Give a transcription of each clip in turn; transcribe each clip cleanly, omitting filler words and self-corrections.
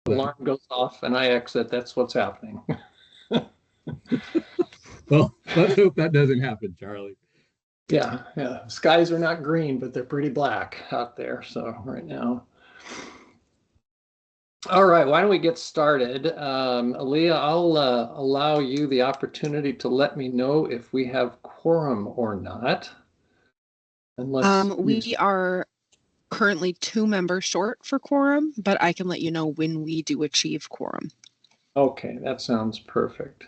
alarm goes off and I exit, that's what's happening. Well, let's hope that doesn't happen, Charlie. Yeah. Skies are not green, but they're pretty black out there. So right now. All right, why don't we get started? Aaliyah, I'll allow you the opportunity to let me know if we have quorum or not. We are currently 2 members short for quorum, but I can let you know when we do achieve quorum. Okay, that sounds perfect.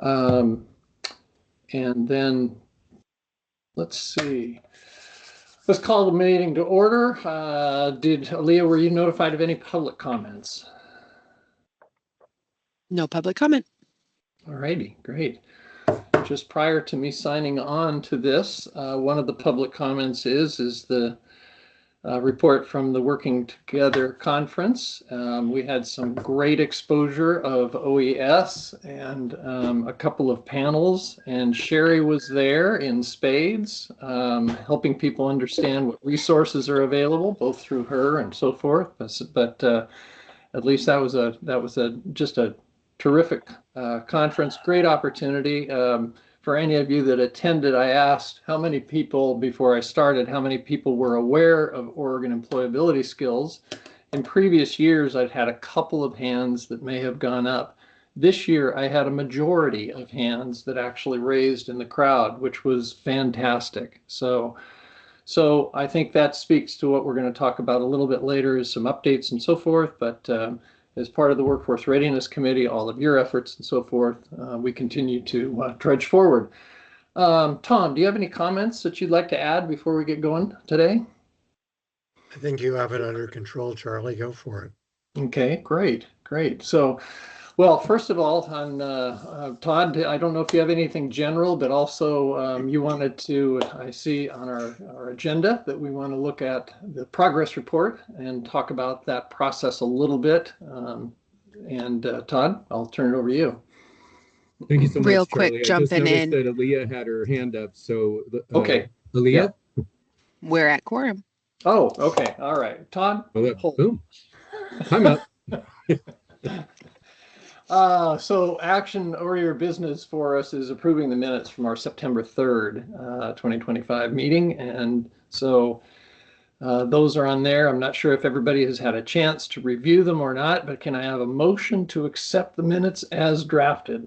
And then let's see. Let's call the meeting to order. Aaliyah, were you notified of any public comments? No public comment. All righty, great. Just prior to me signing on to this, one of the public comments is the report from the Working Together Conference. We had some great exposure of OES and a couple of panels, and Sherry was there in spades, helping people understand what resources are available, both through her and so forth. But at least that was just a terrific conference, great opportunity. For any of you that attended, I asked how many people, before I started, how many people were aware of Oregon employability skills. In previous years, I'd had a couple of hands that may have gone up. This year, I had a majority of hands that actually raised in the crowd, which was fantastic. So I think that speaks to what we're going to talk about a little bit later, is some updates and so forth. But as part of the Workforce Readiness Committee, all of your efforts and so forth, we continue to trudge forward. Tom, do you have any comments that you'd like to add before we get going today? I think you have it under control, Charlie. Go for it. Okay, great. So, well, first of all, on Todd, I don't know if you have anything general, but also you wanted to, I see on our agenda that we want to look at the progress report and talk about that process a little bit. Todd, I'll turn it over to you. Thank you so much, Real Charlie. quick, jumping in. That Aaliyah had her hand up. So, okay. Aaliyah? Yeah. We're at quorum. Oh, okay. All right. Todd? Boom. I'm up. So action or your business for us is approving the minutes from our September 3rd, 2025 meeting. And so those are on there. I'm not sure if everybody has had a chance to review them or not, but can I have a motion to accept the minutes as drafted?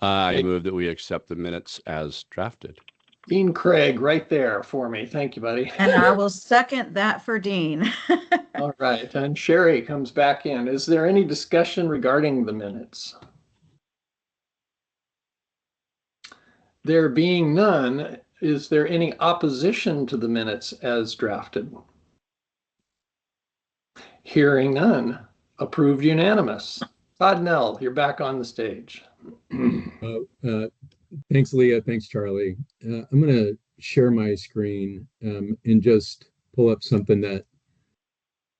I move that we accept the minutes as drafted. Dean Craig, right there for me. Thank you, buddy. And I will second that for Dean. All right. And Sherry comes back in. Is there any discussion regarding the minutes? There being none, is there any opposition to the minutes as drafted? Hearing none. Approved unanimous. Todd Nell, you're back on the stage. Thanks, Leah. Thanks, Charlie. I'm going to share my screen and just pull up something that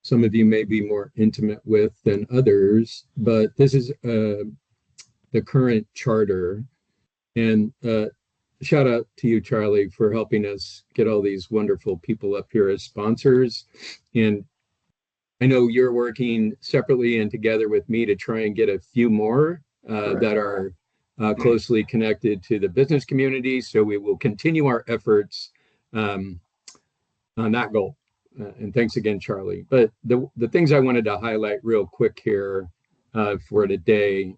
some of you may be more intimate with than others, but this is the current charter. And shout out to you, Charlie, for helping us get all these wonderful people up here as sponsors. And I know you're working separately and together with me to try and get a few more that are closely connected to the business community. So we will continue our efforts on that goal. And thanks again, Charlie. But the things I wanted to highlight real quick here for today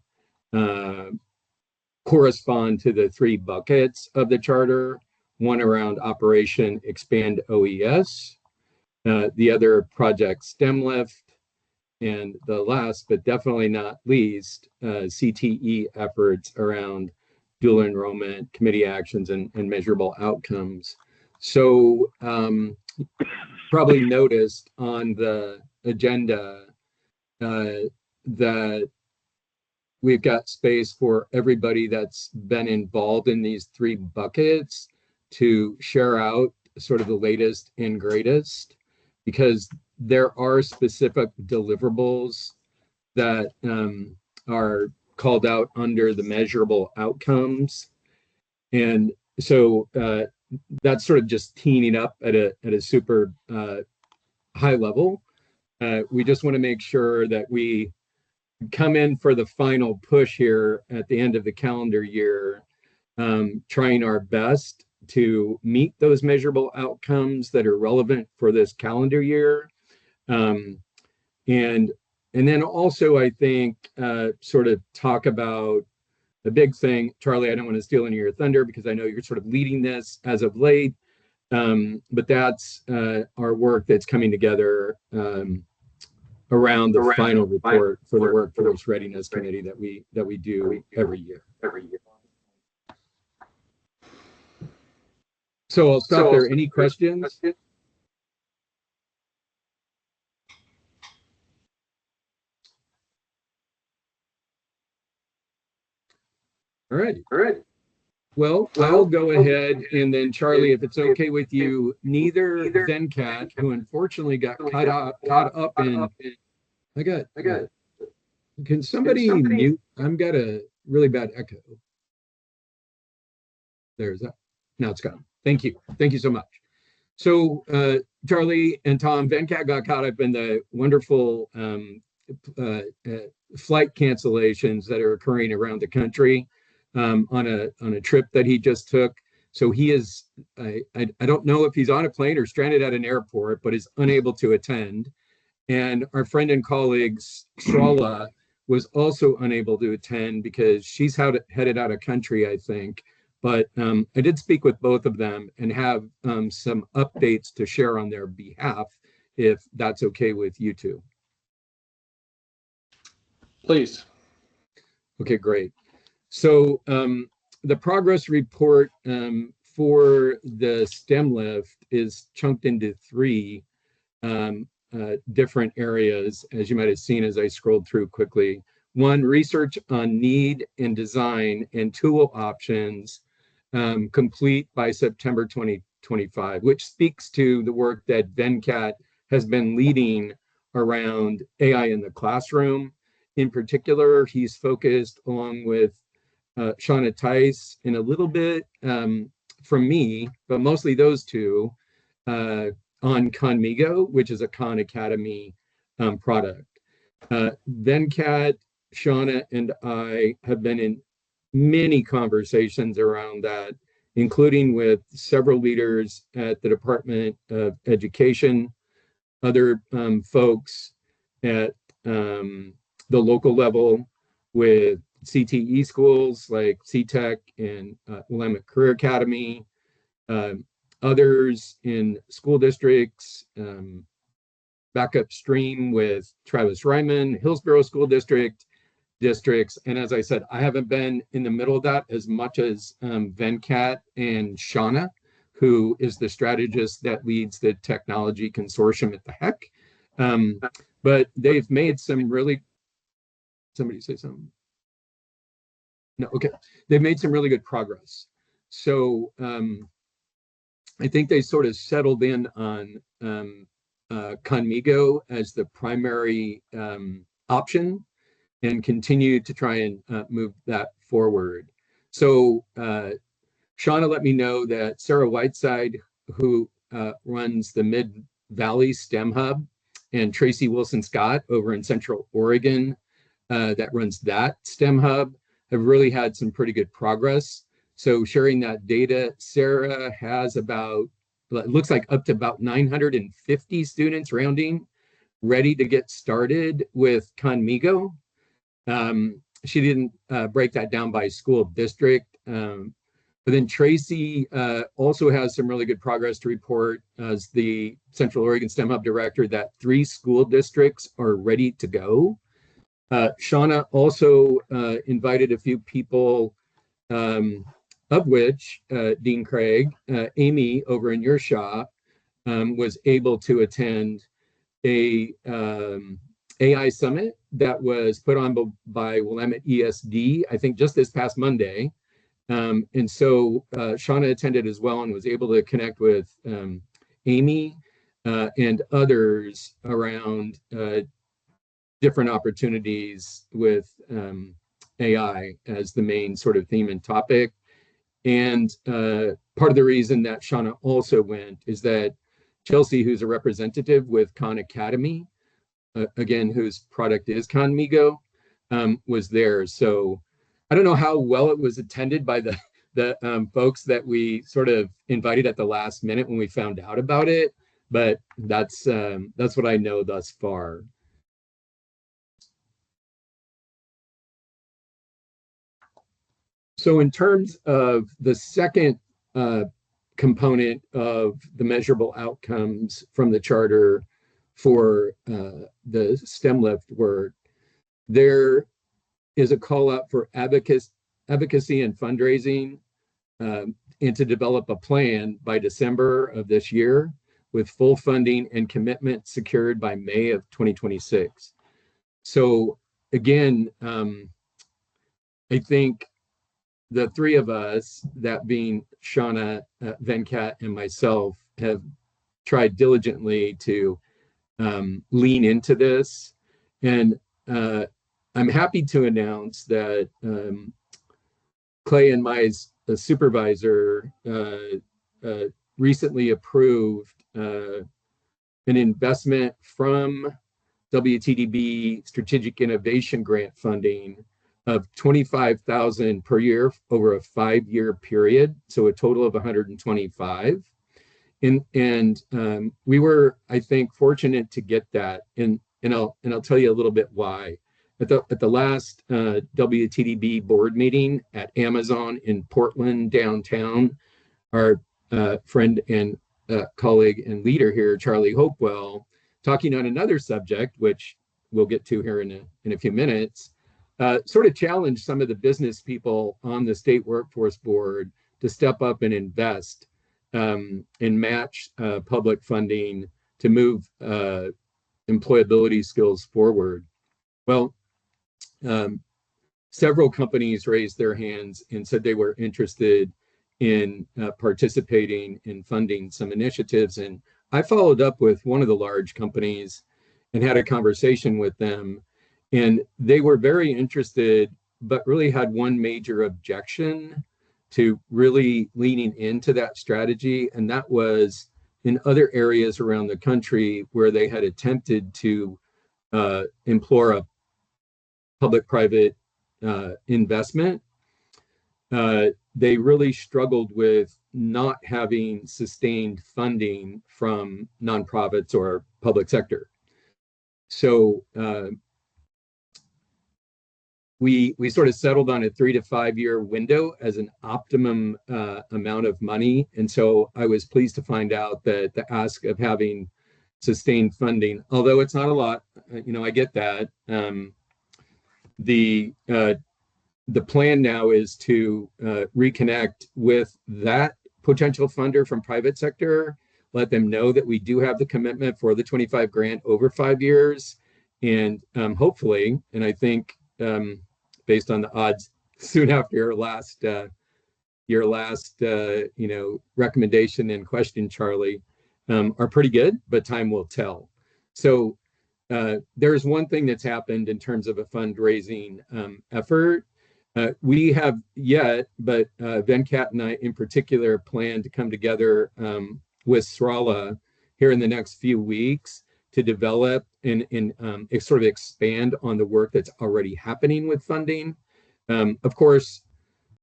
correspond to the 3 buckets of the charter. One around Operation Expand OES, the other Project STEM Lift, and the last, but definitely not least, CTE efforts around dual enrollment, committee actions, and measurable outcomes. So probably noticed on the agenda that we've got space for everybody that's been involved in these 3 buckets to share out sort of the latest and greatest, because there are specific deliverables that are called out under the measurable outcomes. And so that's sort of just teeing up at a super high level. We just want to make sure that we come in for the final push here at the end of the calendar year, trying our best to meet those measurable outcomes that are relevant for this calendar year. And then also, I think, sort of talk about the big thing. Charlie, I don't want to steal any of your thunder because I know you're sort of leading this as of late. But that's our work that's coming together around the final report for the Workforce Readiness Committee that we do every year. So I'll stop there. Any questions? All right. Well, I'll go ahead and then Charlie, if it's okay with you, neither Venkat, who unfortunately got caught up in, can somebody mute? I've got a really bad echo. There's that. Now it's gone. Thank you. Thank you so much. So Charlie and Tom, Venkat got caught up in the wonderful flight cancellations that are occurring around the country. On a trip that he just took. So he is, I don't know if he's on a plane or stranded at an airport, but is unable to attend. And our friend and colleague, Srala, was also unable to attend because she's headed out of country, I think. But I did speak with both of them and have some updates to share on their behalf, if that's okay with you two. Please. Okay, great. So the progress report for the STEM lift is chunked into three different areas, as you might have seen as I scrolled through quickly. One, research on need and design and tool options complete by September 2025, which speaks to the work that Venkat has been leading around AI in the classroom. In particular, he's focused along with Shauna Tice and a little bit from me, but mostly those two, on Conmigo, which is a Khan Academy product. Venkat, Shauna, and I have been in many conversations around that, including with several leaders at the Department of Education, other folks at the local level, with CTE schools like CTEC and Willamette Career Academy, others in school districts, back upstream with Travis Ryman, Hillsborough School districts. And as I said, I haven't been in the middle of that as much as Venkat and Shauna, who is the strategist that leads the technology consortium at the HEC. But they've made some really, somebody say something. No, okay. They've made some really good progress. So I think they sort of settled in on Conmigo as the primary option and continue to try and move that forward. So Shauna let me know that Sarah Whiteside, who runs the Mid-Valley STEM Hub, and Tracy Wilson-Scott over in Central Oregon that runs that STEM Hub, have really had some pretty good progress. So sharing that data, Sarah has about, it looks like up to about 950 students rounding, ready to get started with Conmigo. She didn't break that down by school district. But then Tracy also has some really good progress to report as the Central Oregon STEM Hub director, that 3 school districts are ready to go. Shauna also invited a few people, of which Dean Craig, Amy over in your shop, was able to attend a AI summit that was put on by Willamette ESD, I think just this past Monday. And so Shauna attended as well and was able to connect with Amy and others around different opportunities with AI as the main sort of theme and topic. And part of the reason that Shauna also went is that Chelsea, who's a representative with Khan Academy, again, whose product is Conmigo, was there. So I don't know how well it was attended by the folks that we sort of invited at the last minute when we found out about it, but that's what I know thus far. So in terms of the second component of the measurable outcomes from the charter for the STEM Lift work, there is a call out for advocacy and fundraising, and to develop a plan by December of this year with full funding and commitment secured by May of 2026. So again, I think the three of us, that being Shauna, Venkat, and myself, have tried diligently to lean into this. And I'm happy to announce that Clay and my supervisor recently approved an investment from WTDB Strategic Innovation Grant funding of $25,000 per year over a 5-year period, so a total of 125. And we were, I think, fortunate to get that, and I'll tell you a little bit why. At the last WTDB board meeting at Amazon in Portland downtown, our friend and colleague and leader here, Charlie Hopewell, talking on another subject, which we'll get to here in a few minutes, sort of challenged some of the business people on the state workforce board to step up and invest and match public funding to move employability skills forward. Well, several companies raised their hands and said they were interested in participating in funding some initiatives. And I followed up with one of the large companies and had a conversation with them. And they were very interested, but really had one major objection to really leaning into that strategy. And that was in other areas around the country where they had attempted to implore a public-private investment. They really struggled with not having sustained funding from nonprofits or public sector. So we sort of settled on a 3 to 5 year window as an optimum amount of money. And so I was pleased to find out that the ask of having sustained funding, although it's not a lot, I get that. The plan now is to reconnect with that potential funder from private sector, let them know that we do have the commitment for the 25 grant over 5 years. And hopefully, and I think based on the odds soon after your last recommendation and question, Charlie, are pretty good, but time will tell. So there's one thing that's happened in terms of a fundraising effort. We have yet, but Venkat and I in particular plan to come together with Srala here in the next few weeks to develop and sort of expand on the work that's already happening with funding. Of course,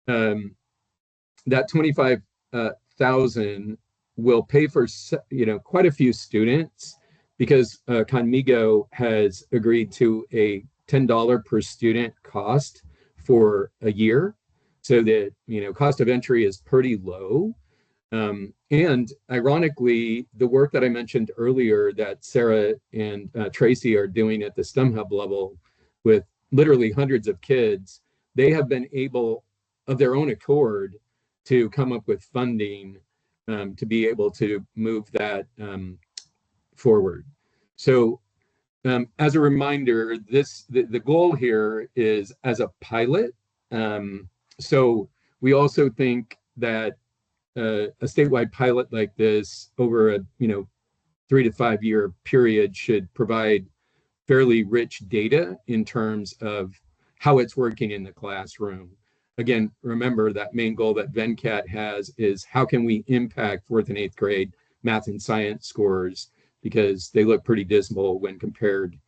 that 25,000 will pay for quite a few students, because Conmigo has agreed to a $10 per student cost for a year, so that cost of entry is pretty low. And ironically, the work that I mentioned earlier that Sarah and Tracy are doing at the STEM Hub level with literally hundreds of kids, they have been able, of their own accord, to come up with funding to be able to move that forward. So as a reminder, the goal here is as a pilot. So we also think that a statewide pilot like this over a 3 to 5 year period should provide fairly rich data in terms of how it's working in the classroom. again, remember that main goal that vencat has is how can we impact 4th and 8th grade math and science scores, because they look pretty dismal when compared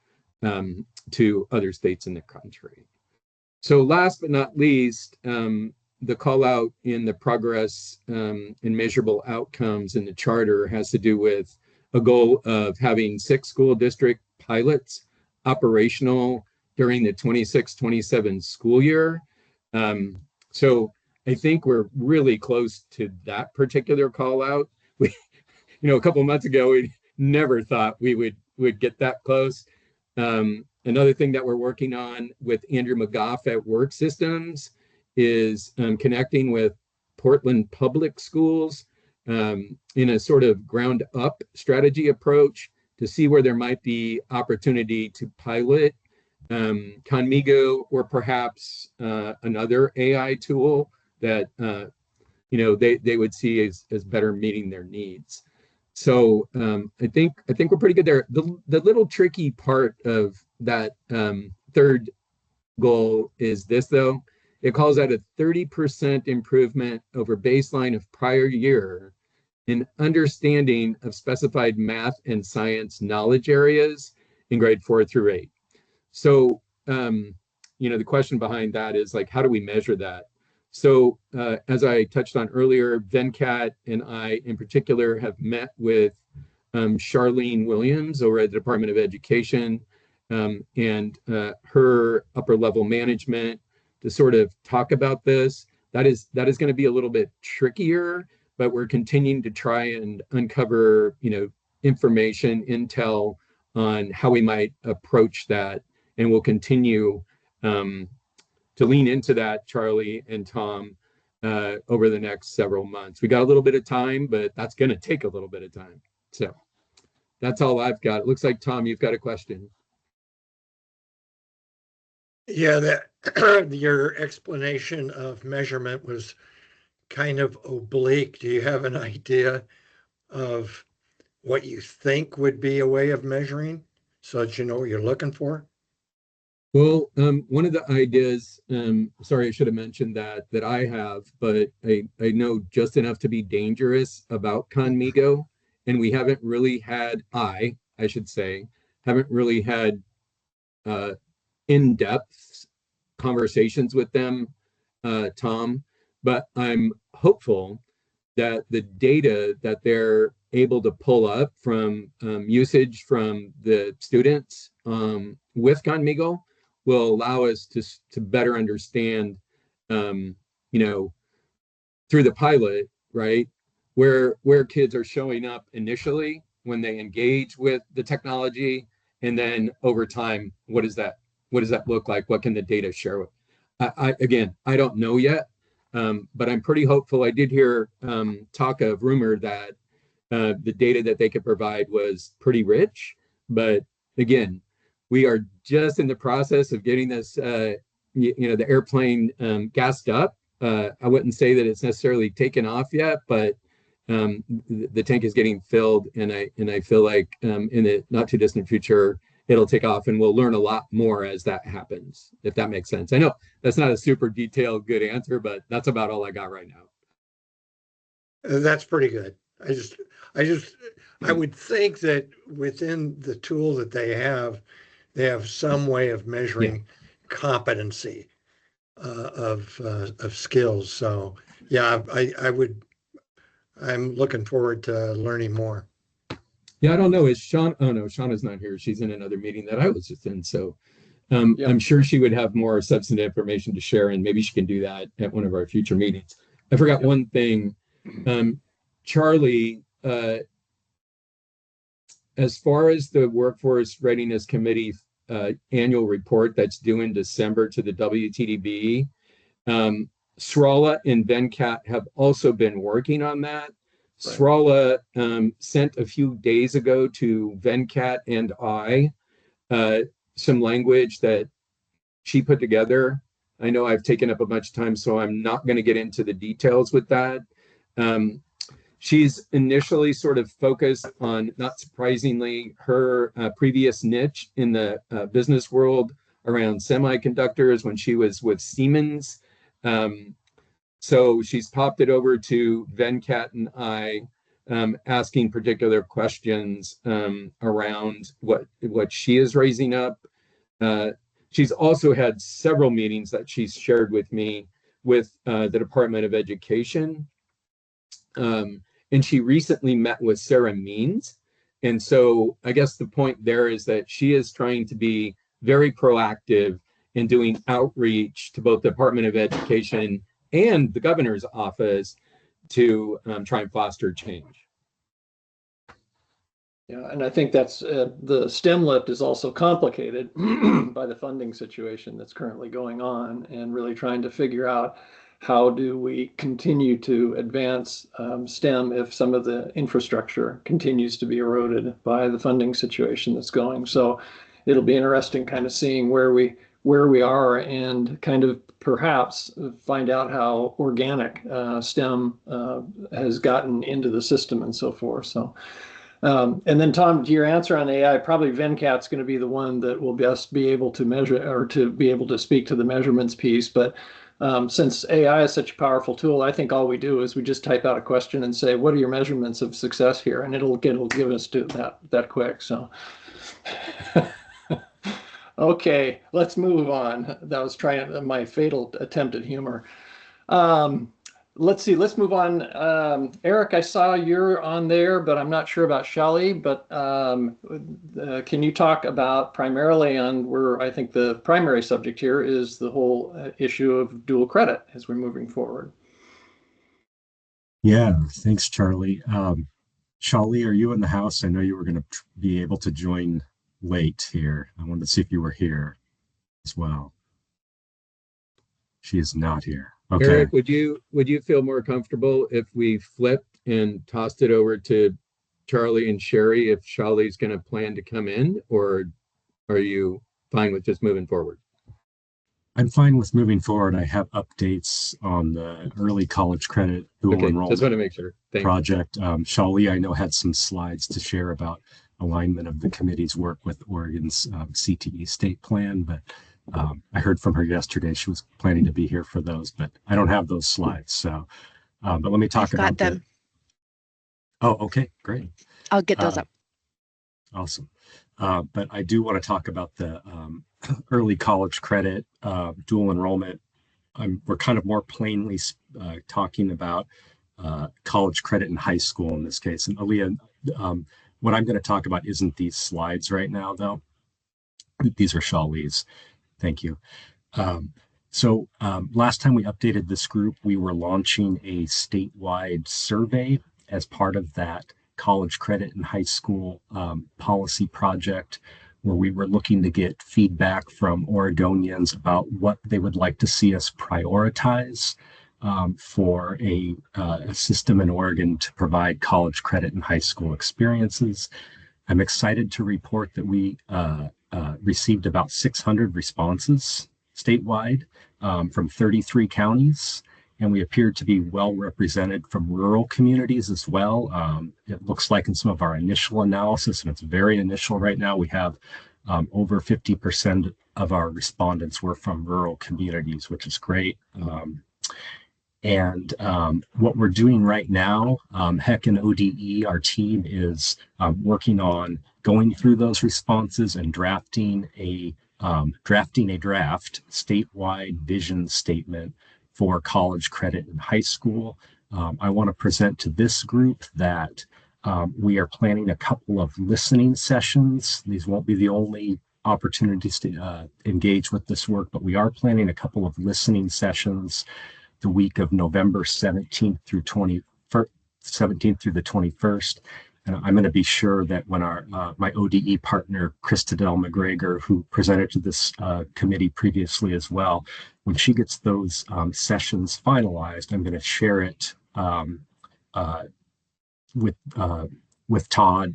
to other states in the country. So last but not least, the call out in the progress and measurable outcomes in the charter has to do with a goal of having 6 school district pilots operational during the 26-27 school year. So I think we're really close to that particular call out. We, a couple of months ago, we never thought we would get that close. Another thing that we're working on with Andrew McGough at Work Systems is connecting with Portland Public Schools in a sort of ground up strategy approach to see where there might be opportunity to pilot Conmigo or perhaps another AI tool that they would see as better meeting their needs. So I think we're pretty good there. The little tricky part of that third goal is this, though. It calls out a 30% improvement over baseline of prior year in understanding of specified math and science knowledge areas in grade 4 through 8. So, the question behind that is like, how do we measure that? So as I touched on earlier, vencat and I in particular have met with Charlene Williams over at the Department of Education and her upper level management to sort of talk about this. That is going to be a little bit trickier, but we're continuing to try and uncover, information, intel on how we might approach that. And we'll continue to lean into that, Charlie and Tom, over the next several months. We got a little bit of time, but that's going to take a little bit of time. So that's all I've got. It looks like, Tom, you've got a question. Yeah, your explanation of measurement was kind of oblique. Do you have an idea of what you think would be a way of measuring so that you know what you're looking for? Well, one of the ideas, sorry, I should have mentioned that I have, but I know just enough to be dangerous about Conmigo, and we haven't really had, I should say, haven't really had in-depth conversations with them, Tom, but I'm hopeful that the data that they're able to pull up from usage from the students with Conmigo will allow us to better understand, through the pilot, right, where kids are showing up initially when they engage with the technology, and then over time, what does that look like? What can the data share with? I don't know yet, but I'm pretty hopeful. I did hear rumor that the data that they could provide was pretty rich, but again, we are just in the process of getting this, the airplane gassed up. I wouldn't say that it's necessarily taken off yet, but the tank is getting filled, and I feel like in the not too distant future, it'll take off, and we'll learn a lot more as that happens, if that makes sense. I know that's not a super detailed, good answer, but that's about all I got right now. That's pretty good. I would think that within the tool that they have some way of measuring competency of skills. So yeah, I'm looking forward to learning more. Yeah, I don't know. Is Sean? Oh no, Shauna's not here. She's in another meeting that I was just in. So I'm sure she would have more substantive information to share, and maybe she can do that at one of our future meetings. I forgot one thing. Charlie, as far as the Workforce Readiness Committee annual report that's due in December to the WTDB, Srala and vencat have also been working on that. Right. Srala sent a few days ago to vencat and I some language that she put together. I know I've taken up a bunch of time, so I'm not going to get into the details with that. She's initially sort of focused on, not surprisingly, her previous niche in the business world around semiconductors when she was with Siemens. So she's popped it over to Venkat and I, asking particular questions around what she is raising up. She's also had several meetings that she's shared with me with the Department of Education. And she recently met with Sarah Means. And so I guess the point there is that she is trying to be very proactive in doing outreach to both the Department of Education and the governor's office to try and foster change. Yeah, and I think that's the STEM lift is also complicated by the funding situation that's currently going on, and really trying to figure out how do we continue to advance STEM if some of the infrastructure continues to be eroded by the funding situation that's going. So it'll be interesting kind of seeing where we are, and kind of perhaps find out how organic STEM has gotten into the system and so forth. So. And then, Tom, to your answer on AI, probably Venkat's going to be the one that will best be able to measure, or to be able to speak to the measurements piece. But since AI is such a powerful tool, I think all we do is we just type out a question and say, what are your measurements of success here? And it'll give us to that quick. So, okay, let's move on. That was my fatal attempt at humor. Let's see, let's move on. Eric, I saw you're on there, but I'm not sure about Shali, but can you talk about primarily on where I think the primary subject here is the whole issue of dual credit as we're moving forward? Yeah, thanks, Charlie. Shali, are you in the house? I know you were going to be able to join late here. I wanted to see if you were here as well. She is not here. Okay. Eric, would you feel more comfortable if we flipped and tossed it over to Charlie and Sherry if Shali's going to plan to come in, or are you fine with just moving forward? I'm fine with moving forward. I have updates on the early college credit dual enrollment just want to make sure. project. Shali, I know, had some slides to share about alignment of the committee's work with Oregon's CTE state plan, but I heard from her yesterday she was planning to be here for those, but I don't have those slides. So, but let me talk about them. Oh, okay, great. I'll get those up. Awesome. But I do want to talk about the early college credit dual enrollment. We're kind of more plainly talking about college credit in high school in this case. And Aaliyah, what I'm going to talk about isn't these slides right now, though. These are Shali's. Thank you. So last time we updated this group, we were launching a statewide survey as part of that college credit in high school policy project, where we were looking to get feedback from Oregonians about what they would like to see us prioritize for a system in Oregon to provide college credit in high school experiences. I'm excited to report that we received about 600 responses statewide from 33 counties, and we appeared to be well represented from rural communities as well. It looks like in some of our initial analysis, and it's very initial right now, we have over 50% of our respondents were from rural communities, which is great. And what we're doing right now, HEC and ODE, our team is working on going through those responses and drafting a draft statewide vision statement for college credit in high school. I want to present to this group that we are planning a couple of listening sessions. These won't be the only opportunities to engage with this work, but we are planning a couple of listening sessions the week of November 17th through the 21st. And I'm going to be sure that when my ODE partner, Christadel McGregor, who presented to this committee previously as well, when she gets those sessions finalized, I'm going to share it with Todd,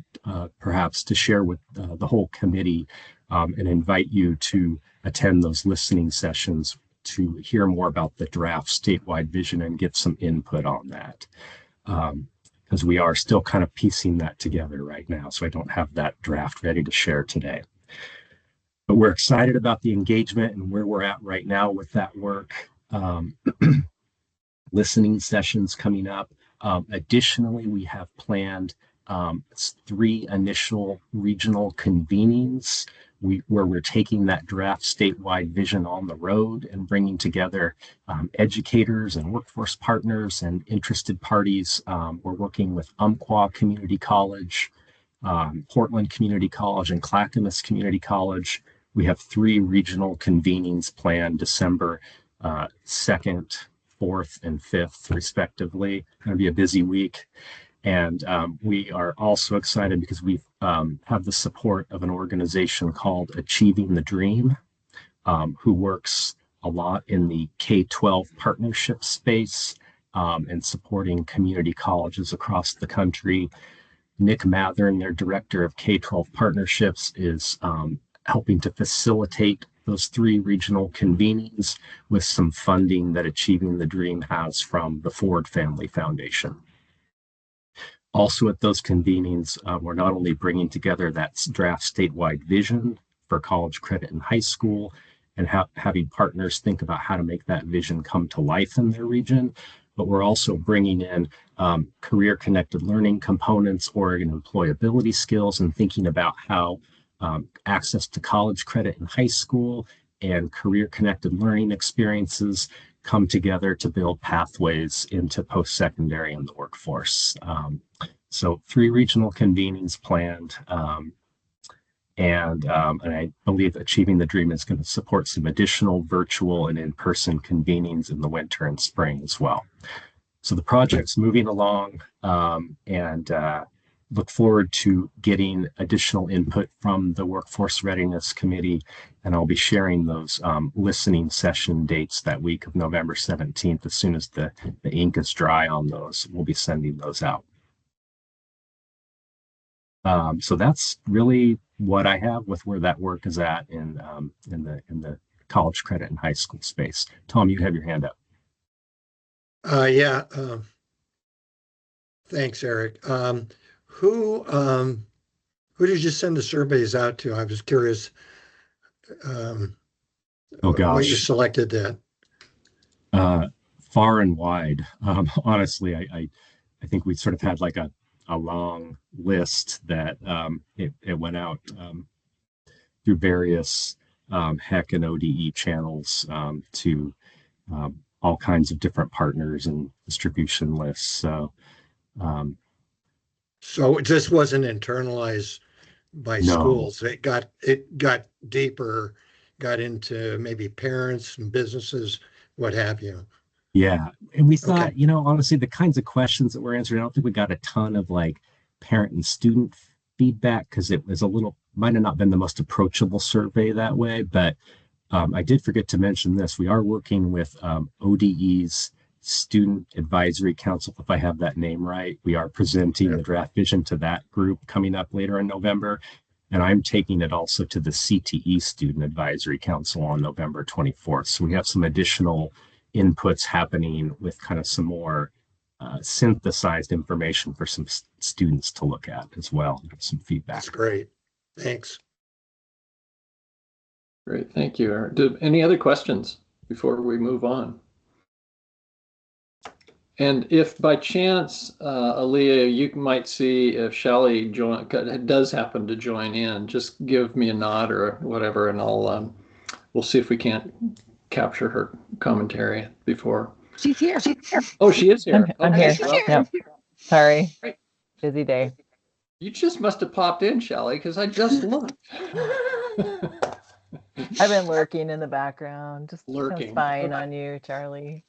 perhaps to share with the whole committee, and invite you to attend those listening sessions to hear more about the draft statewide vision and get some input on that. Because we are still kind of piecing that together right now. So I don't have that draft ready to share today. But we're excited about the engagement and where we're at right now with that work. um, listening sessions coming up. Additionally, we have planned 3 initial regional convenings where we're taking that draft statewide vision on the road and bringing together educators and workforce partners and interested parties. We're working with Umpqua Community College, Portland Community College, and Clackamas Community College. We have 3 regional convenings planned December 2nd, 4th, and 5th, respectively. Going to be a busy week. And we are also excited because we have the support of an organization called Achieving the Dream, who works a lot in the K-12 partnership space and supporting community colleges across the country. Nick Mathern, their director of K-12 partnerships, is helping to facilitate those 3 regional convenings with some funding that Achieving the Dream has from the Ford Family Foundation. Also at those convenings, we're not only bringing together that draft statewide vision for college credit in high school and having partners think about how to make that vision come to life in their region, but we're also bringing in career-connected learning components, Oregon employability skills, and thinking about how access to college credit in high school and career-connected learning experiences come together to build pathways into post-secondary and the workforce. So 3 regional convenings planned, and I believe Achieving the Dream is going to support some additional virtual and in-person convenings in the winter and spring as well. So the project's moving along, and look forward to getting additional input from the Workforce Readiness Committee, and I'll be sharing those listening session dates that week of November 17th. As soon as the ink is dry on those, we'll be sending those out. So that's really what I have with where that work is at in the college credit and high school space. Tom, you have your hand up. Yeah. Thanks, Eric. Who did you send the surveys out to? I was curious. Oh what you gosh, selected that. far and wide. Honestly, I think we sort of had like a long list that it went out through various HEC and ODE channels to all kinds of different partners and distribution lists. So it just wasn't internalized by No. schools. It got deeper, got into maybe parents and businesses, what have you. Yeah. And we thought, Okay. you know, honestly, the kinds of questions that were answered, I don't think we got a ton of like parent and student feedback because it was might have not been the most approachable survey that way. But I did forget to mention this. We are working with ODE's Student Advisory Council, if I have that name right. We are presenting the draft vision to that group coming up later in November. And I'm taking it also to the CTE Student Advisory Council on November 24th. So we have some additional inputs happening with kind of some more synthesized information for some students to look at as well, some feedback. That's great. Thanks. Great, thank you, Eric. Any other questions before we move on? And if by chance, Aaliyah, you might see if Shelley does happen to join in, just give me a nod or whatever, and we'll see if we can't capture her commentary before. She's here. Oh, she is here. I'm Okay, here. well, Yep. Sorry. Great. Busy day. You just must have popped in, Shelley, because I just looked. I've been lurking in the background, just Lurking. spying on you, Charlie.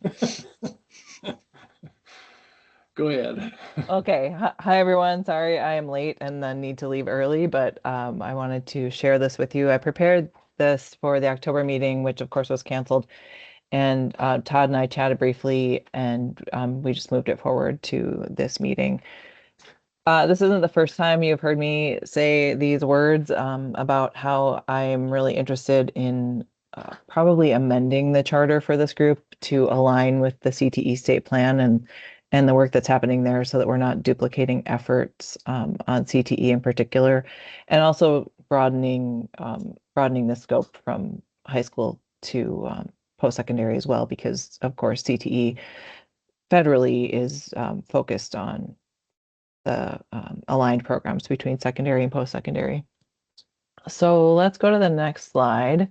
Go ahead. Okay. Hi, everyone. Sorry I am late and then need to leave early, but I wanted to share this with you. I prepared this for the October meeting, which of course was canceled. And Todd and I chatted briefly, and we just moved it forward to this meeting. This isn't the first time you've heard me say these words about how I'm really interested in probably amending the charter for this group to align with the CTE state plan and the work that's happening there, so that we're not duplicating efforts on CTE in particular, and also broadening the scope from high school to post-secondary as well, because of course CTE federally is focused on the aligned programs between secondary and post-secondary. So let's go to the next slide.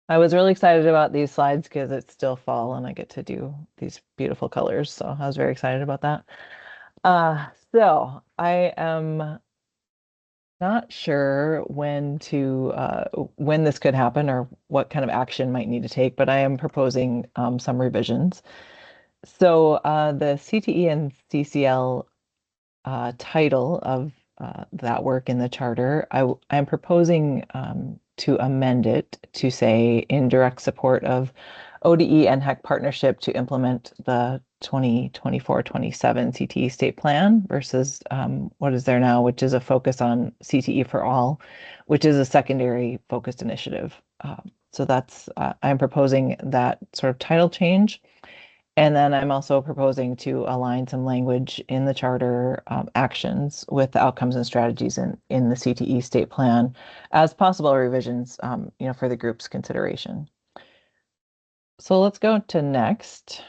I was really excited about these slides because it's still fall and I get to do these beautiful colors. So I was very excited about that. So I am not sure when this could happen or what kind of action might need to take, but I am proposing some revisions. So the CTE and CCL title of that work in the charter, I'm proposing to amend it to say in direct support of ODE and HEC partnership to implement the 2024-27 CTE state plan versus what is there now, which is a focus on CTE for all, which is a secondary focused initiative. So that's, I'm proposing that sort of title change. And then I'm also proposing to align some language in the charter actions with the outcomes and strategies in the CTE state plan as possible revisions, for the group's consideration. So let's go to next.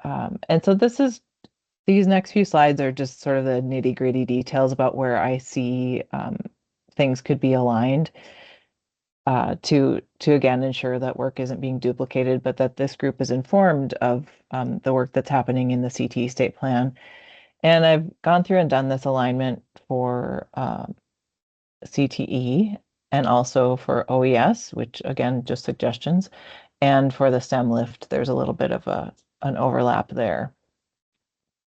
And so these next few slides are just sort of the nitty-gritty details about where I see things could be aligned. To again ensure that work isn't being duplicated, but that this group is informed of the work that's happening in the CTE state plan. And I've gone through and done this alignment for CTE and also for OES, which again, just suggestions. And for the STEM lift, there's a little bit of an overlap there.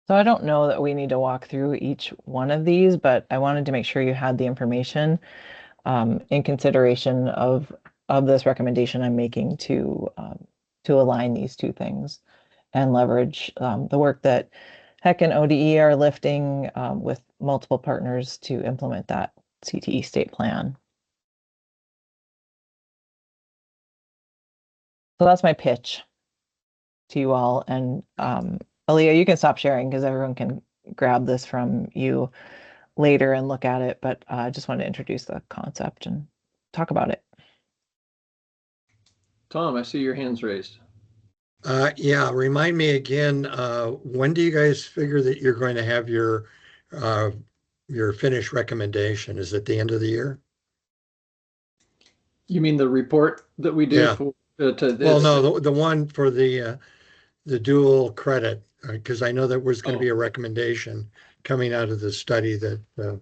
So I don't know that we need to walk through each one of these, but I wanted to make sure you had the information in consideration of this recommendation I'm making to align these two things and leverage the work that HEC and ODE are lifting with multiple partners to implement that CTE state plan. So that's my pitch to you all. And Aaliyah, you can stop sharing because everyone can grab this from you later and look at it, but I just wanted to introduce the concept and talk about it. Tom, I see your hands raised. Yeah, remind me again, when do you guys figure that you're going to have your finished recommendation? Is it the end of the year? You mean the report that we do Yeah. for to this? Well, no, the one for the dual credit, because I know that was going to be a recommendation coming out of the study that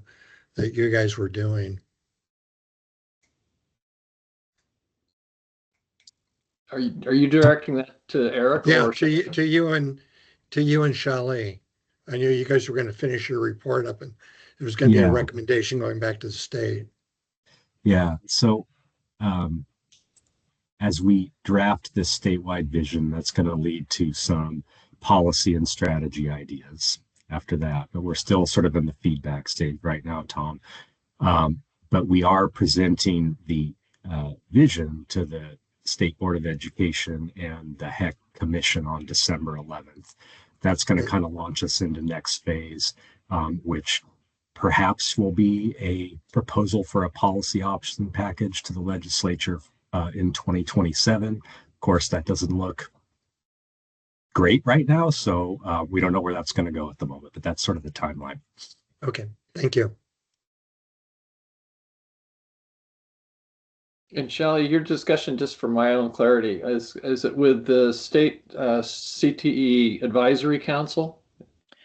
you guys were doing. Are you directing that to Eric? Yeah, or to you and Shali. I knew you guys were going to finish your report up, and there was going to be a recommendation going back to the state. Yeah. So as we draft this statewide vision, that's going to lead to some policy and strategy ideas after that. But we're still sort of in the feedback stage right now, Tom. But we are presenting the vision to the State Board of Education and the HEC Commission on December 11th. That's going to kind of launch us into next phase, which perhaps will be a proposal for a policy option package to the legislature in 2027. Of course, that doesn't look great right now, so we don't know where that's going to go at the moment, but that's sort of the timeline. Okay, thank you. And Shelley, your discussion, just for my own clarity, is it with the state CTE advisory council,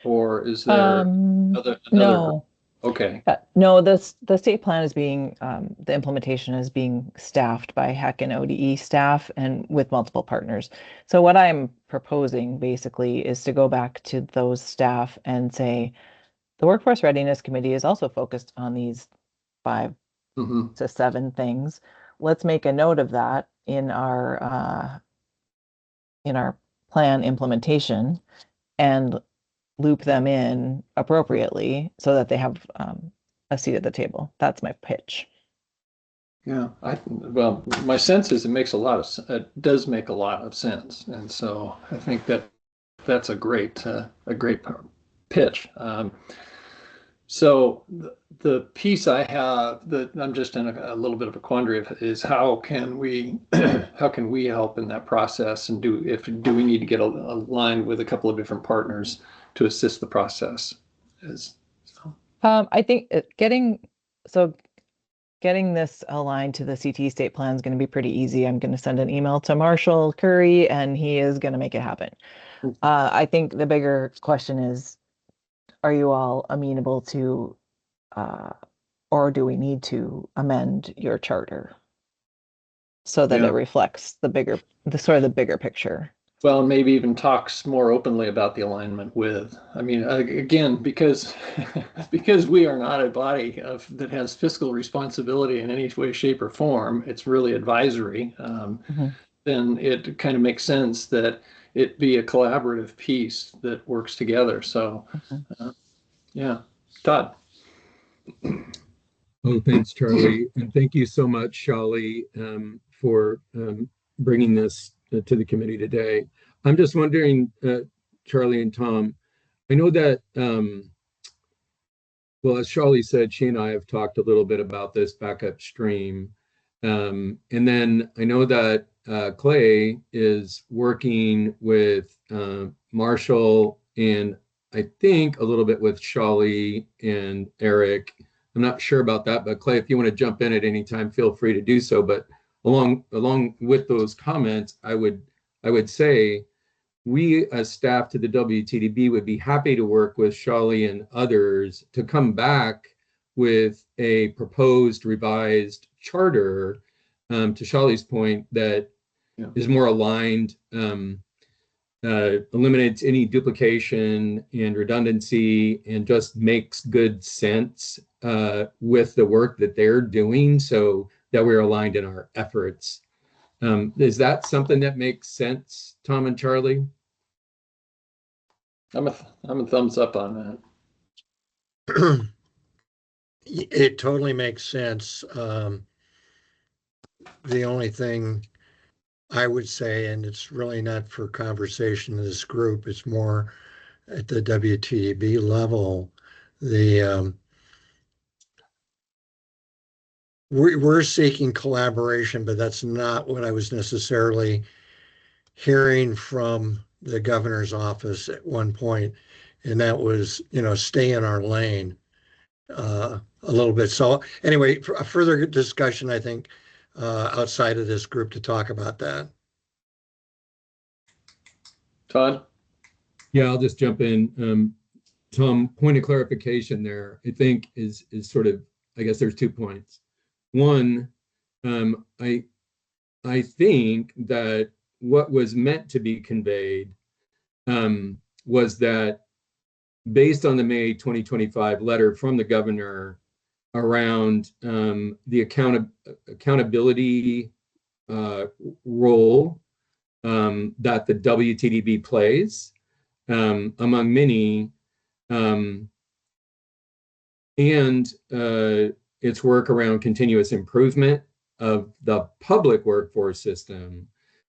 or is there another? No. Okay. No, the state plan is being the implementation is being staffed by HEC and ODE staff and with multiple partners. So what I'm proposing basically is to go back to those staff and say the Workforce Readiness Committee is also focused on these 5 to 7 things. Let's make a note of that in our plan implementation and loop them in appropriately so that they have a seat at the table. That's my pitch. Yeah, well, my sense is it does make a lot of sense, and so I think that's a great pitch. So the piece I have that I'm just in a little bit of a quandary of is how can we how can we help in that process, and do we need to get aligned with a couple of different partners to assist the process? So. I think getting this aligned to the CT state plan is going to be pretty easy. I'm going to send an email to Marshall Curry, and he is going to make it happen. I think the bigger question is, are you all amenable to, or do we need to amend your charter so that Yeah. it reflects the bigger picture? Well, maybe even talks more openly about the alignment with. I mean, again, because because we are not a body that has fiscal responsibility in any way, shape, or form. It's really advisory. Then it kind of makes sense that it be a collaborative piece that works together. So, yeah, Todd. Oh, thanks, Charlie. And thank you so much, Shali, for bringing this to the committee today. I'm just wondering, Charlie and Tom, I know that, well, as Shali said, she and I have talked a little bit about this back upstream. And then I know that Clay is working with Marshall, and I think a little bit with Shali and Eric. I'm not sure about that, but Clay, if you want to jump in at any time, feel free to do so. But along with those comments, I would say we as staff to the WTDB would be happy to work with Shali and others to come back with a proposed revised charter, to Shali's point, that is more aligned, eliminates any duplication and redundancy, and just makes good sense with the work that they're doing, so that we're aligned in our efforts. Is that something that makes sense, Tom and Charlie? I'm a thumbs up on that. It totally makes sense. The only thing I would say, and it's really not for conversation in this group, it's more at the WTDB level, we're seeking collaboration, but that's not what I was necessarily hearing from the governor's office at one point, and that was, stay in our lane a little bit. So anyway, a further discussion, I think, outside of this group to talk about that. Todd? Yeah, I'll just jump in. Tom, point of clarification there, I think is sort of, I guess there's 2 points. One, I think that what was meant to be conveyed was that based on the May 2025 letter from the governor around the accountability role that the WTDB plays, among many, and its work around continuous improvement of the public workforce system,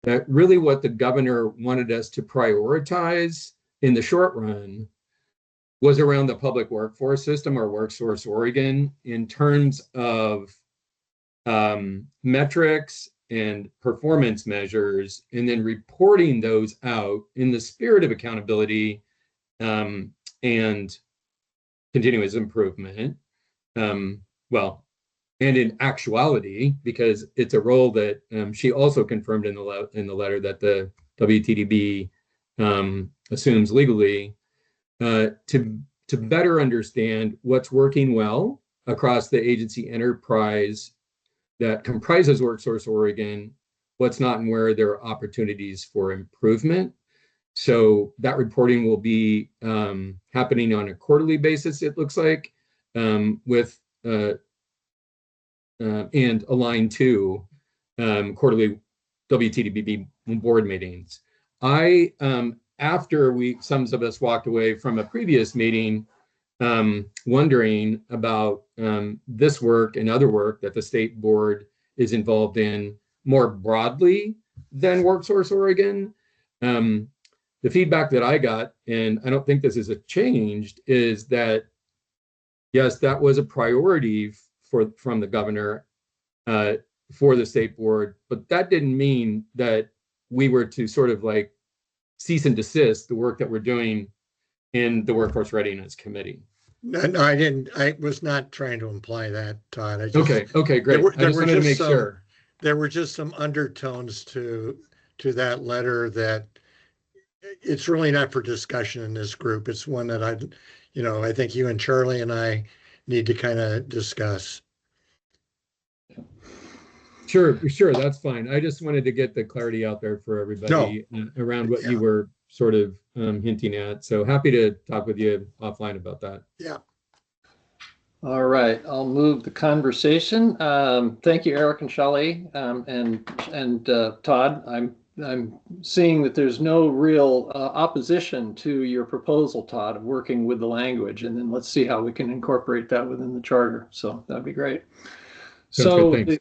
that really what the governor wanted us to prioritize in the short run was around the public workforce system, or WorkSource Oregon, in terms of metrics and performance measures, and then reporting those out in the spirit of accountability and continuous improvement. And in actuality, because it's a role that she also confirmed in the letter that the WTDB assumes legally, to better understand what's working well across the agency enterprise that comprises WorkSource Oregon, what's not, and where there are opportunities for improvement. So that reporting will be happening on a quarterly basis, it looks like, with and aligned to quarterly WTDB board meetings. After some of us walked away from a previous meeting, wondering about this work and other work that the state board is involved in more broadly than WorkSource Oregon. The feedback that I got, and I don't think this has changed, is that yes, that was a priority from the governor for the state board, but that didn't mean that we were to sort of like cease and desist the work that we're doing in the Workforce Readiness Committee. No, I didn't. I was not trying to imply that, Todd. Okay, great. I just wanted to make sure. There were just some undertones to that letter that it's really not for discussion in this group. It's one that I think you and Charlie and I need to kind of discuss. Sure, that's fine. I just wanted to get the clarity out there for everybody around what you were sort of hinting at. So happy to talk with you offline about that. Yeah. All right, I'll move the conversation. Thank you, Eric and Shelley, and Todd. I'm seeing that there's no real opposition to your proposal, Todd, of working with the language, and then let's see how we can incorporate that within the charter. So that'd be great. Sounds good,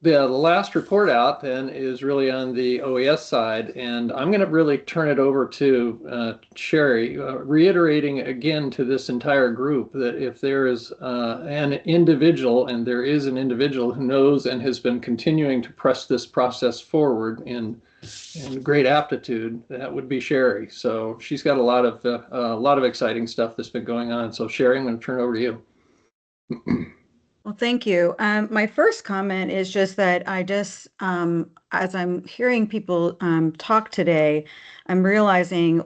the last report out then is really on the OES side, and I'm going to really turn it over to Sherry, reiterating again to this entire group that if there is an individual, and there is an individual who knows and has been continuing to press this process forward in great aptitude, that would be Sherry. So she's got a lot of exciting stuff that's been going on. So Sherry, I'm going to turn it over to you. Well, thank you. My first comment is just that as I'm hearing people talk today, I'm realizing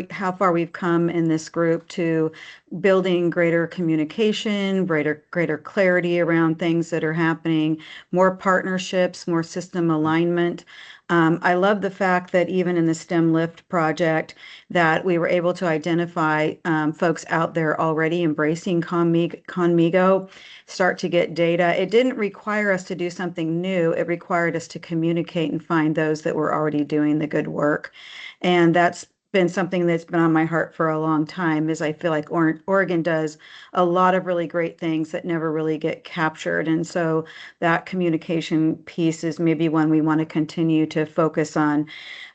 how far we've come in this group to building greater communication, greater clarity around things that are happening, more partnerships, more system alignment. I love the fact that even in the STEM Lift project, that we were able to identify folks out there already embracing Conmigo, start to get data. It didn't require us to do something new. It required us to communicate and find those that were already doing the good work. And that's been something that's been on my heart for a long time, is I feel like Oregon does a lot of really great things that never really get captured. And so that communication piece is maybe one we want to continue to focus on.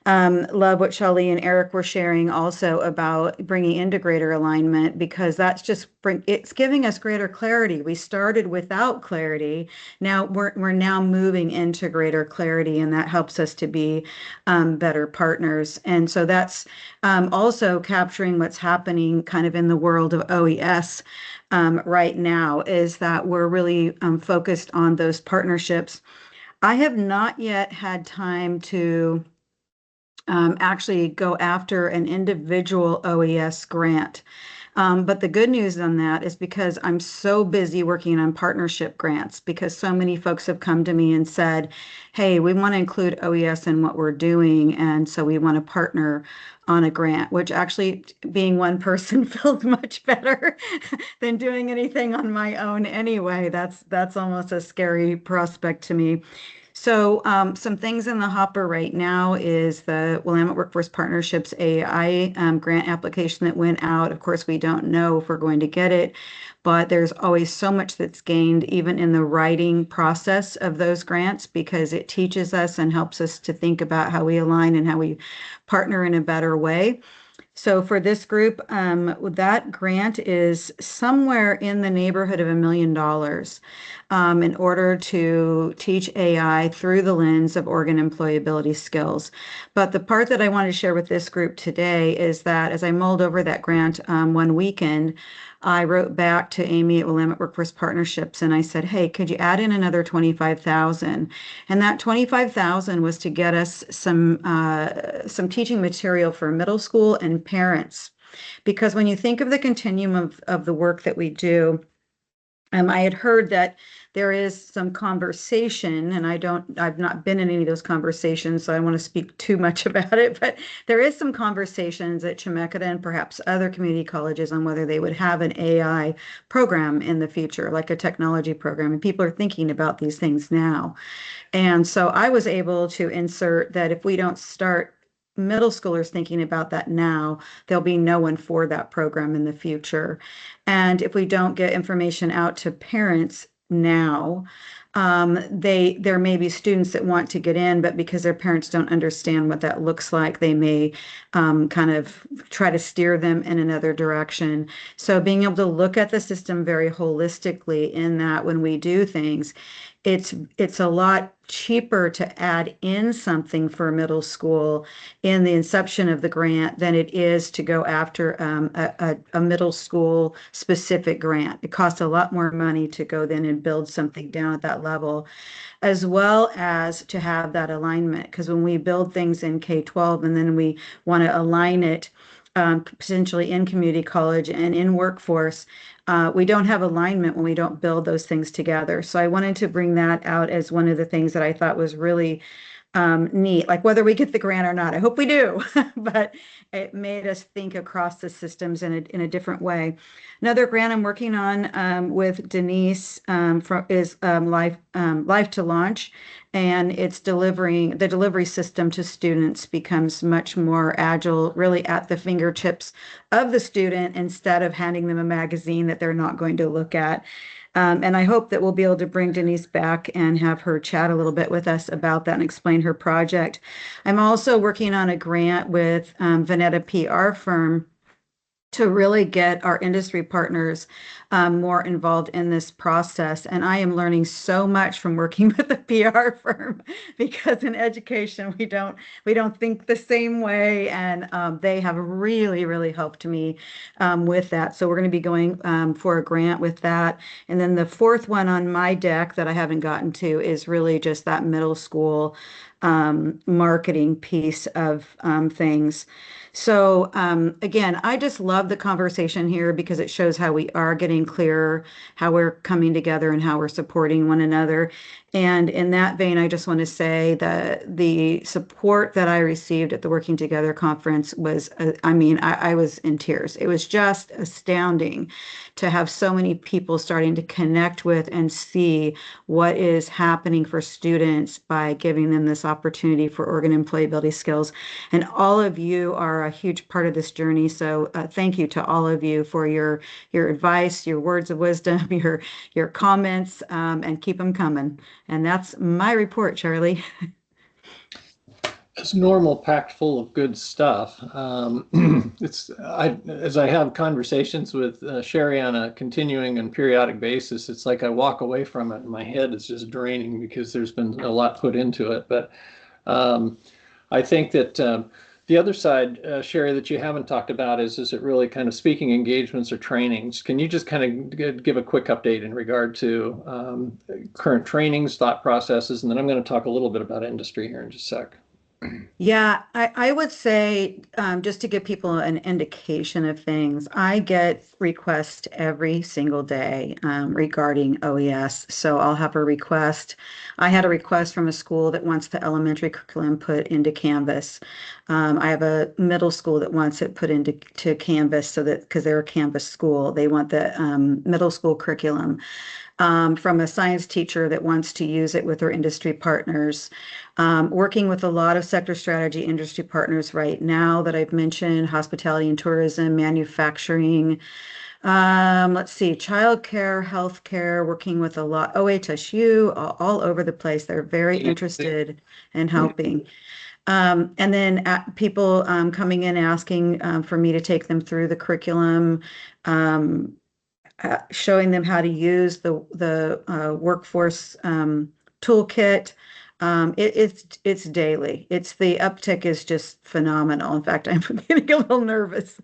Love what Shelley and Eric were sharing also about bringing into greater alignment, because that's it's giving us greater clarity. We started without clarity. Now we're now moving into greater clarity, and that helps us to be better partners. And so that's also capturing what's happening kind of in the world of OES right now, is that we're really focused on those partnerships. I have not yet had time to actually go after an individual OES grant. But the good news on that is because I'm so busy working on partnership grants, because so many folks have come to me and said, hey, we want to include OES in what we're doing, and so we want to partner on a grant, which actually, being one person, feels much better than doing anything on my own anyway. That's almost a scary prospect to me. So some things in the hopper right now is the Willamette Workforce Partnerships AI grant application that went out. Of course, we don't know if we're going to get it, but there's always so much that's gained even in the writing process of those grants, because it teaches us and helps us to think about how we align and how we partner in a better way. So for this group, that grant is somewhere in the neighborhood of $1 million in order to teach AI through the lens of Oregon employability skills. But the part that I want to share with this group today is that as I mulled over that grant one weekend, I wrote back to Amy at Willamette Workforce Partnerships and I said, hey, could you add in another $25,000? And that $25,000 was to get us some teaching material for middle school and parents. Because when you think of the continuum of the work that we do, I had heard that there is some conversation, and I've not been in any of those conversations, so I don't want to speak too much about it, but there is some conversations at Chemeketa and perhaps other community colleges on whether they would have an AI program in the future, like a technology program, and people are thinking about these things now. And so I was able to insert that if we don't start middle schoolers thinking about that now, there'll be no one for that program in the future. And if we don't get information out to parents now, there may be students that want to get in, but because their parents don't understand what that looks like, they may kind of try to steer them in another direction. So being able to look at the system very holistically in that when we do things, it's a lot cheaper to add in something for middle school in the inception of the grant than it is to go after a middle school specific grant. It costs a lot more money to go then and build something down at that level, as well as to have that alignment. Because when we build things in K-12 and then we want to align it potentially in community college and in workforce, we don't have alignment when we don't build those things together. So I wanted to bring that out as one of the things that I thought was really neat, like whether we get the grant or not. I hope we do, but it made us think across the systems in a different way. Another grant I'm working on with Denise is Life to Launch, and it's delivering the delivery system to students becomes much more agile, really at the fingertips of the student instead of handing them a magazine that they're not going to look at. And I hope that we'll be able to bring Denise back and have her chat a little bit with us about that and explain her project. I'm also working on a grant with Vanetta PR firm to really get our industry partners more involved in this process. And I am learning so much from working with a PR firm because in education we don't think the same way, and they have really helped me with that. So we're going to be going for a grant with that. And then the fourth one on my deck that I haven't gotten to is really just that middle school marketing piece of things. So again, I just love the conversation here because it shows how we are getting clearer, how we're coming together and how we're supporting one another. And in that vein, I just want to say that the support that I received at the Working Together conference was, I was in tears. It was just astounding to have so many people starting to connect with and see what is happening for students by giving them this opportunity for organ employability skills. And all of you are a huge part of this journey. So thank you to all of you for your advice, your words of wisdom, your comments, and keep them coming. And that's my report, Charlie. It's normal, packed full of good stuff. As I have conversations with Sherry on a continuing and periodic basis, it's like I walk away from it and my head is just draining because there's been a lot put into it. But I think that the other side, Sherry, that you haven't talked about is it really kind of speaking engagements or trainings? Can you just kind of give a quick update in regard to current trainings, thought processes, and then I'm going to talk a little bit about industry here in just a sec. Yeah, I would say just to give people an indication of things, I get requests every single day regarding OES. So I'll have a request. I had a request from a school that wants the elementary curriculum put into Canvas. I have a middle school that wants it put into Canvas so that because they're a Canvas school, they want the middle school curriculum. From a science teacher that wants to use it with her industry partners. Working with a lot of sector strategy industry partners right now that I've mentioned, hospitality and tourism, manufacturing, let's see, childcare, healthcare, working with a lot, OHSU, all over the place. They're very interested in helping. And then people coming in asking for me to take them through the curriculum, showing them how to use the workforce toolkit. It's daily. The uptick is just phenomenal. In fact, I'm getting a little nervous.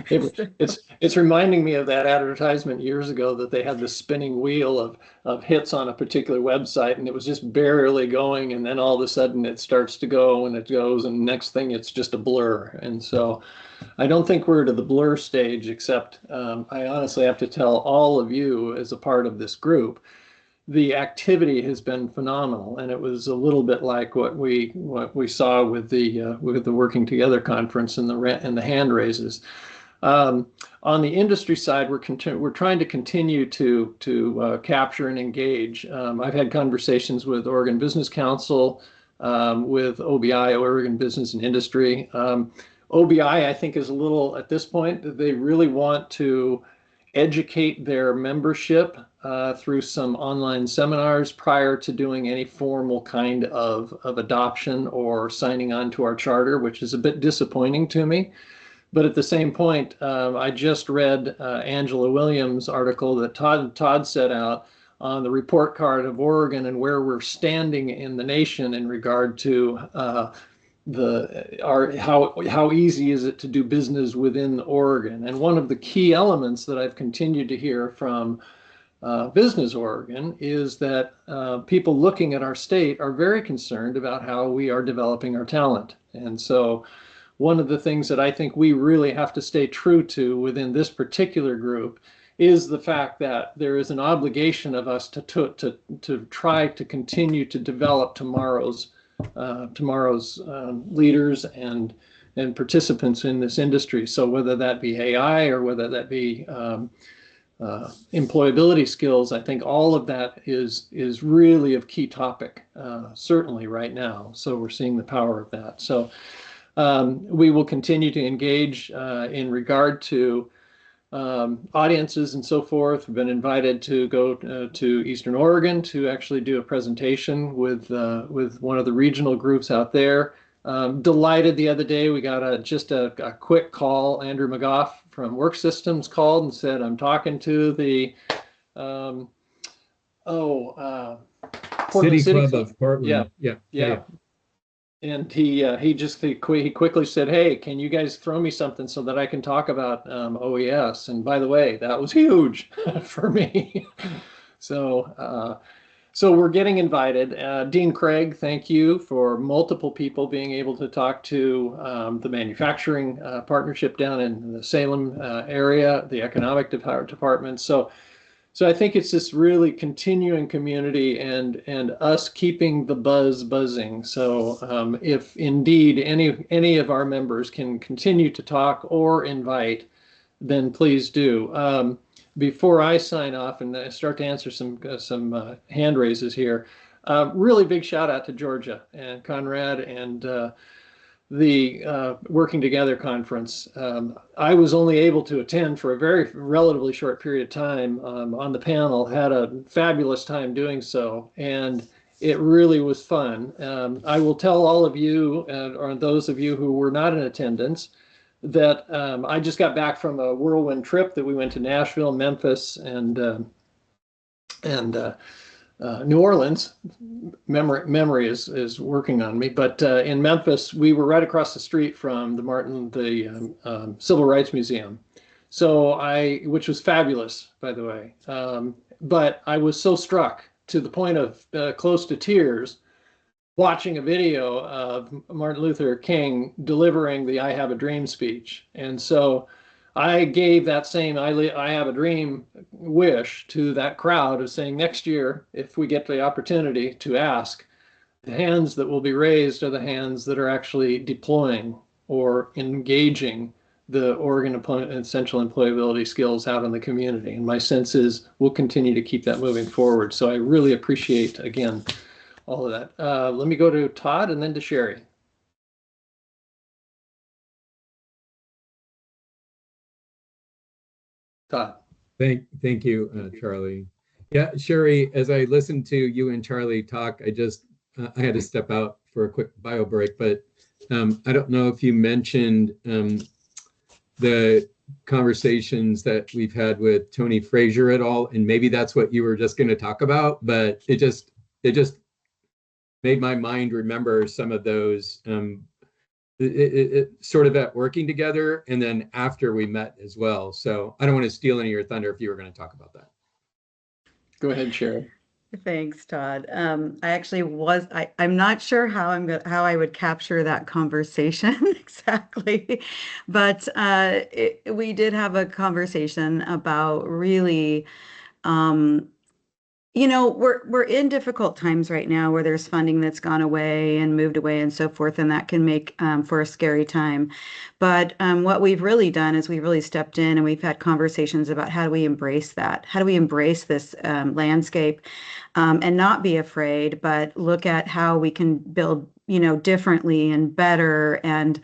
It's reminding me of that advertisement years ago that they had this spinning wheel of hits on a particular website, and it was just barely going, and then all of a sudden it starts to go and it goes, and next thing it's just a blur. And so I don't think we're to the blur stage, except I honestly have to tell all of you as a part of this group, the activity has been phenomenal, and it was a little bit like what we saw with the Working Together conference and the hand raises. On the industry side, we're trying to continue to capture and engage. I've had conversations with Oregon Business Council, with OBI, Oregon Business and Industry. OBI, I think, is a little, at this point, they really want to educate their membership through some online seminars prior to doing any formal kind of adoption or signing on to our charter, which is a bit disappointing to me. But at the same point, I just read Angela Williams' article that Todd set out on the report card of Oregon and where we're standing in the nation in regard to how easy is it to do business within Oregon. And one of the key elements that I've continued to hear from Business Oregon is that people looking at our state are very concerned about how we are developing our talent. And so one of the things that I think we really have to stay true to within this particular group is the fact that there is an obligation of us to try to continue to develop tomorrow's leaders and participants in this industry. So whether that be AI or whether that be employability skills, I think all of that is really of key topic, certainly right now. So we're seeing the power of that. So we will continue to engage in regard to audiences and so forth. We've been invited to go to Eastern Oregon to actually do a presentation with one of the regional groups out there. Delighted the other day, we got just a quick call. Andrew McGough from Work Systems called and said, I'm talking to the City Club of Portland. Yeah. And he quickly said, hey, can you guys throw me something so that I can talk about OES? And by the way, that was huge for me. So we're getting invited. Dean Craig, thank you for multiple people being able to talk to the manufacturing partnership down in the Salem area, the economic department. So I think it's this really continuing community and us keeping the buzz buzzing. So if indeed any of our members can continue to talk or invite, then please do. Before I sign off and start to answer some hand raises here, really big shout out to Georgia and Conrad and the Working Together conference. I was only able to attend for a very relatively short period of time on the panel, had a fabulous time doing so, and it really was fun. I will tell all of you, or those of you who were not in attendance, that I just got back from a whirlwind trip that we went to Nashville, Memphis, and New Orleans. Memory is working on me, but in Memphis, we were right across the street from the Civil Rights Museum. So which was fabulous, by the way. But I was so struck to the point of close to tears watching a video of Martin Luther King delivering the I Have a Dream speech. And so I gave that same I Have a Dream wish to that crowd of saying next year, if we get the opportunity to ask, the hands that will be raised are the hands that are actually deploying or engaging the Oregon essential employability skills out in the community. And my sense is we'll continue to keep that moving forward. So I really appreciate, again, all of that. Let me go to Todd and then to Sherry. Todd. Thank you, Charlie. Yeah, Sherry, as I listened to you and Charlie talk, I had to step out for a quick bio break, but I don't know if you mentioned the conversations that we've had with Tony Frazier at all, and maybe that's what you were just going to talk about, but it just made my mind remember some of those it sort of at working together and then after we met as well. So I don't want to steal any of your thunder if you were going to talk about that. Go ahead, Sharon. Thanks, Todd. I actually I'm not sure how I would capture that conversation exactly, but we did have a conversation about really, we're in difficult times right now where there's funding that's gone away and moved away and so forth, and that can make for a scary time. But what we've really done is we've really stepped in and we've had conversations about how do we embrace that? How do we embrace this landscape and not be afraid, but look at how we can build differently and better, and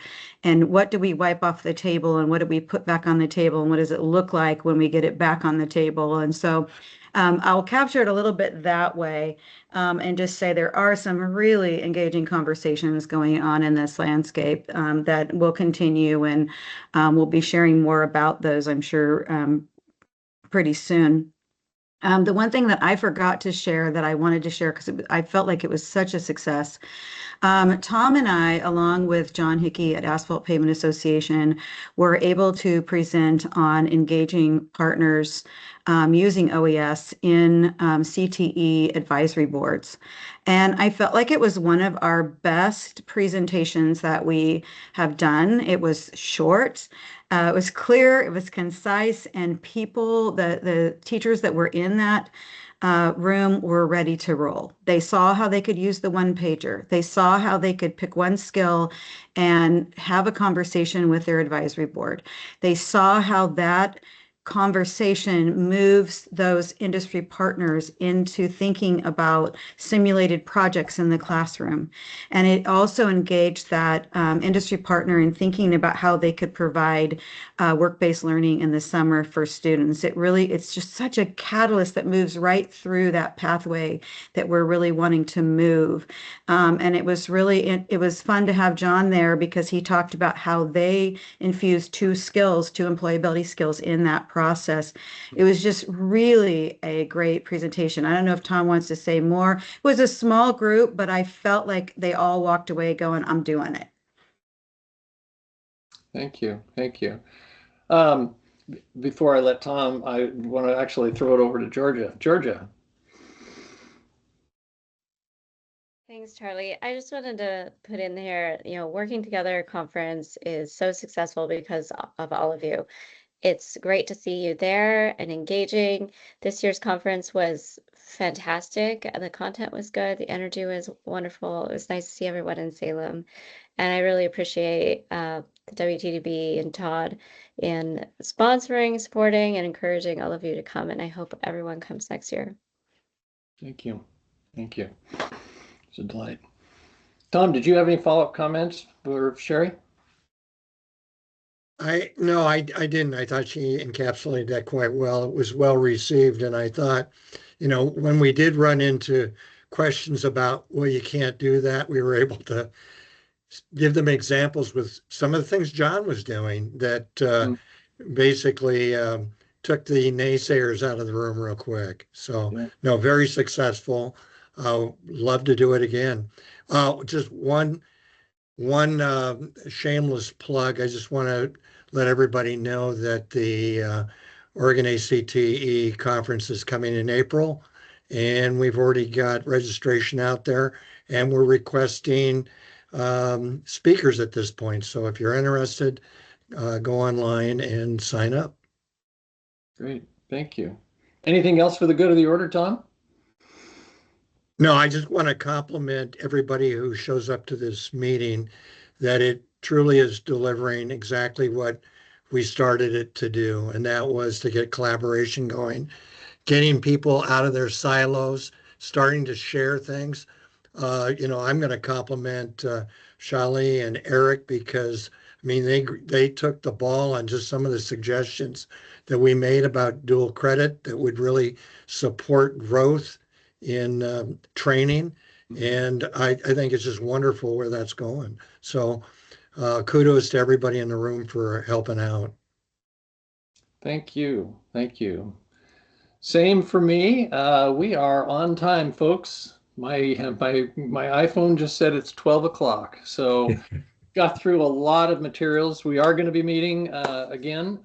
what do we wipe off the table, and what do we put back on the table, and what does it look like when we get it back on the table. And so I'll capture it a little bit that way, and just say there are some really engaging conversations going on in this landscape that will continue, and we'll be sharing more about those, I'm sure, pretty soon. The one thing that I forgot to share that I wanted to share because I felt like it was such a success. Tom and I, along with John Hickey at Asphalt Pavement Association, were able to present on engaging partners using OES in CTE advisory boards. And I felt like it was one of our best presentations that we have done. It was short. It was clear, it was concise, and the teachers that were in that room were ready to roll. They saw how they could use the one pager. They saw how they could pick one skill and have a conversation with their advisory board. They saw how that conversation moves those industry partners into thinking about simulated projects in the classroom. And it also engaged that industry partner in thinking about how they could provide work-based learning in the summer for students. It's just such a catalyst that moves right through that pathway that we're really wanting to move. And it was fun to have John there because he talked about how they infused two employability skills in that process. It was just really a great presentation. I don't know if Tom wants to say more. It was a small group, but I felt like they all walked away going, I'm doing it. Thank you. Thank you. Before I let Tom, I want to actually throw it over to Georgia. Georgia. Thanks, Charlie. I just wanted to put in there, Working Together conference is so successful because of all of you. It's great to see you there and engaging. This year's conference was fantastic, and the content was good. The energy was wonderful. It was nice to see everyone in Salem. And I really appreciate the WTDB and Todd in sponsoring, supporting, and encouraging all of you to come. And I hope everyone comes next year. Thank you. Thank you. It's a delight. Tom, did you have any follow-up comments for Sherry? No, I didn't. I thought she encapsulated that quite well. It was well received. And I thought, when we did run into questions about, well, you can't do that, we were able to give them examples with some of the things John was doing that basically took the naysayers out of the room real quick. So, no, very successful. Love to do it again. Just one shameless plug. I just want to let everybody know that the Oregon ACTE conference is coming in April, and we've already got registration out there, and we're requesting speakers at this point. So if you're interested, go online and sign up. Great, thank you. Anything else for the good of the order, Tom? No, I just want to compliment everybody who shows up to this meeting, that it truly is delivering exactly what we started it to do. And that was to get collaboration going, getting people out of their silos, starting to share things. I'm going to compliment Shali and Eric because, they took the ball on just some of the suggestions that we made about dual credit that would really support growth in training. And I think it's just wonderful where that's going. So kudos to everybody in the room for helping out. Thank you. Thank you. Same for me. We are on time, folks. My iPhone just said it's 12 o'clock. So got through a lot of materials. We are going to be meeting again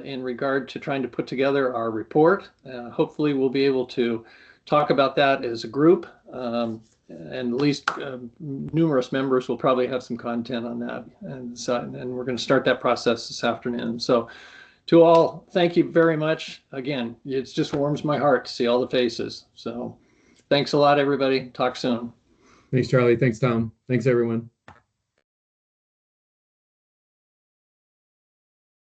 in regard to trying to put together our report. Hopefully we'll be able to talk about that as a group, and at least numerous members will probably have some content on that. And we're going to start that process this afternoon. So to all, thank you very much. Again, it just warms my heart to see all the faces. So thanks a lot, everybody. Talk soon. Thanks, Charlie. Thanks, Tom. Thanks, everyone.